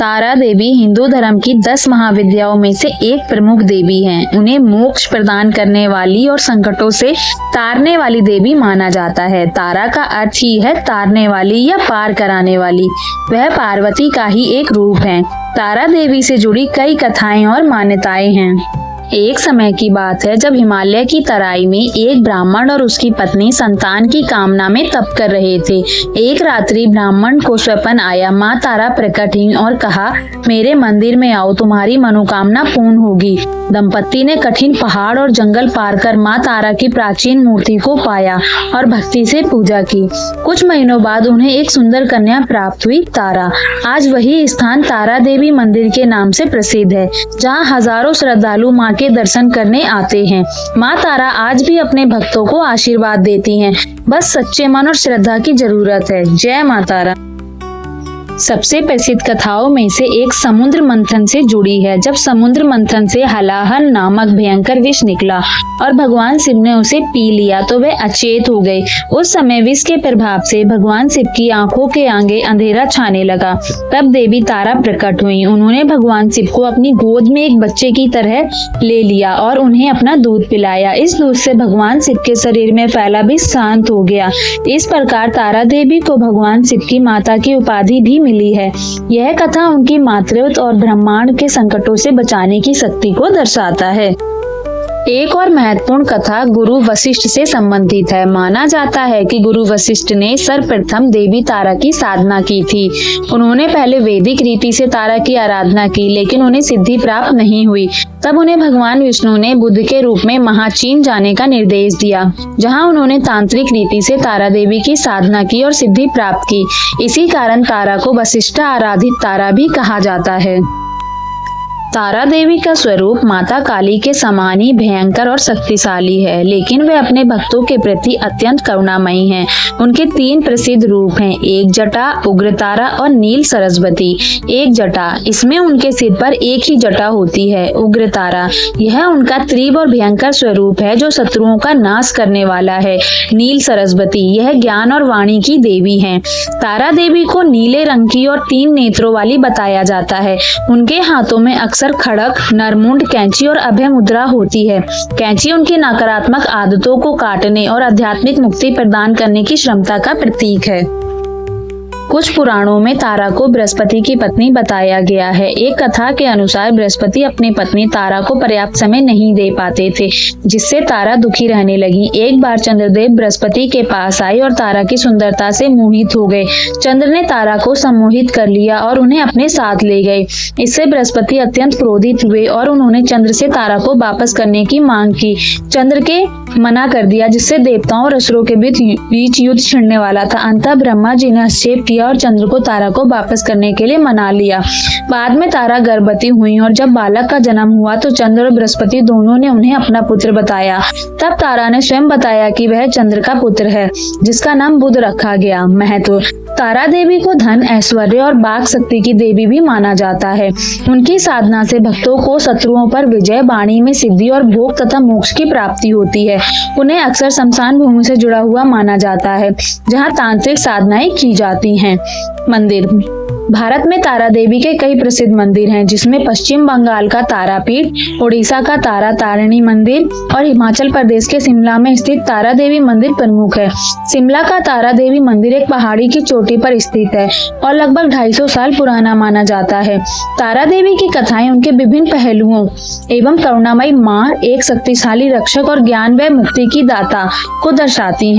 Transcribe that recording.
तारा देवी हिंदू धर्म की 10 महाविद्याओं में से एक प्रमुख देवी हैं। उन्हें मोक्ष प्रदान करने वाली और संकटों से तारने वाली देवी माना जाता है। तारा का अर्थ ही है तारने वाली या पार कराने वाली। वह पार्वती का ही एक रूप है। तारा देवी से जुड़ी कई कथाएं और मान्यताएं हैं। एक समय की बात है जब हिमालय की तराई में एक ब्राह्मण और उसकी पत्नी संतान की कामना में तप कर रहे थे। एक रात्रि ब्राह्मण को स्वप्न आया। माँ तारा प्रकट हुई और कहा, मेरे मंदिर में आओ, तुम्हारी मनोकामना पूर्ण होगी। दंपत्ति ने कठिन पहाड़ और जंगल पार कर माँ तारा की प्राचीन मूर्ति को पाया और भक्ति से पूजा की। कुछ महीनों बाद उन्हें एक सुंदर कन्या प्राप्त हुई, तारा। आज वही स्थान तारा देवी मंदिर के नाम से प्रसिद्ध है, जहाँ हजारों श्रद्धालु माँ के दर्शन करने आते हैं। माँ तारा आज भी अपने भक्तों को आशीर्वाद देती हैं। बस सच्चे मन और श्रद्धा की जरूरत है। जय माँ तारा। सबसे प्रसिद्ध कथाओं में से एक समुद्र मंथन से जुड़ी है। जब समुद्र मंथन से हलाहल नामक भयंकर विष निकला और भगवान शिव ने उसे पी लिया तो वे अचेत हो गए। उस समय विष के प्रभाव से भगवान शिव की आंखों के आगे अंधेरा छाने लगा। तब देवी तारा प्रकट हुई। उन्होंने भगवान शिव को अपनी गोद में एक बच्चे की तरह ले लिया और उन्हें अपना दूध पिलाया। इस दूध से भगवान शिव के शरीर में फैला विष शांत हो गया। इस प्रकार तारा देवी को भगवान शिव की माता की उपाधि भी मिली है। यह कथा उनकी मातृत्व और ब्रह्मांड के संकटों से बचाने की शक्ति को दर्शाता है। एक और महत्वपूर्ण कथा गुरु वशिष्ठ से संबंधित है। माना जाता है कि गुरु वशिष्ठ ने सर्वप्रथम देवी तारा की साधना की थी। उन्होंने पहले वैदिक रीति से तारा की आराधना की, लेकिन उन्हें सिद्धि प्राप्त नहीं हुई। तब उन्हें भगवान विष्णु ने बुद्ध के रूप में महाचीन जाने का निर्देश दिया, जहां उन्होंने तांत्रिक रीति से तारा देवी की साधना की और सिद्धि प्राप्त की। इसी कारण तारा को वशिष्ठ आराधित तारा भी कहा जाता है। तारा देवी का स्वरूप माता काली के समान ही भयंकर और शक्तिशाली है, लेकिन वे अपने भक्तों के प्रति अत्यंत करुणामयी हैं। उनके 3 प्रसिद्ध रूप हैं, एक जटा, उग्रतारा और नील सरस्वती। एक जटा, इसमें उनके सिर पर एक ही जटा होती है। उग्रतारा, यह उनका तीव्र और भयंकर स्वरूप है जो शत्रुओं का नाश करने वाला है। नील सरस्वती, यह ज्ञान और वाणी की देवी है। तारा देवी को नीले रंग की और 3 नेत्रों वाली बताया जाता है। उनके हाथों में अक्सर खड़क, नरमुंड, कैंची और अभय मुद्रा होती है। कैंची उनकी नकारात्मक आदतों को काटने और आध्यात्मिक मुक्ति प्रदान करने की क्षमता का प्रतीक है। कुछ पुराणों में तारा को बृहस्पति की पत्नी बताया गया है। एक कथा के अनुसार बृहस्पति अपनी पत्नी तारा को पर्याप्त समय नहीं दे पाते थे, जिससे तारा दुखी रहने लगी। एक बार चंद्रदेव बृहस्पति के पास आए और तारा की सुंदरता से मोहित हो गए। चंद्र ने तारा को सम्मोहित कर लिया और उन्हें अपने साथ ले गए। इससे बृहस्पति अत्यंत क्रोधित हुए और उन्होंने चंद्र से तारा को वापस करने की मांग की। चंद्र के मना कर दिया, जिससे देवताओं और असुरों के बीच युद्ध छिड़ने वाला था। अंततः ब्रह्मा जी ने हस्तक्षेप किया और चंद्र को तारा को वापस करने के लिए मना लिया। बाद में तारा गर्भवती हुई और जब बालक का जन्म हुआ तो चंद्र और बृहस्पति दोनों ने उन्हें अपना पुत्र बताया। तब तारा ने स्वयं बताया कि वह चंद्र का पुत्र है, जिसका नाम बुध रखा गया। महत्व: तारा देवी को धन, ऐश्वर्य और वाक शक्ति की देवी भी माना जाता है। उनकी साधना से भक्तों को शत्रुओं पर विजय, वाणी में सिद्धि और भोग तथा मोक्ष की प्राप्ति होती है। उन्हें अक्सर शमशान भूमि से जुड़ा हुआ माना जाता है, जहाँ तांत्रिक साधनाएं की जाती हैं। मंदिर: भारत में तारा देवी के कई प्रसिद्ध मंदिर हैं, जिसमें पश्चिम बंगाल का तारापीठ, उड़ीसा का तारा तारिणी मंदिर और हिमाचल प्रदेश के शिमला में स्थित तारा देवी मंदिर प्रमुख है। शिमला का तारा देवी मंदिर एक पहाड़ी की चोटी पर स्थित है और लगभग 250 साल पुराना माना जाता है। तारा देवी की कथाएं उनके विभिन्न पहलुओं एवं करुणामयी माँ, एक शक्तिशाली रक्षक और ज्ञान व मुक्ति की दाता को दर्शाती हैं।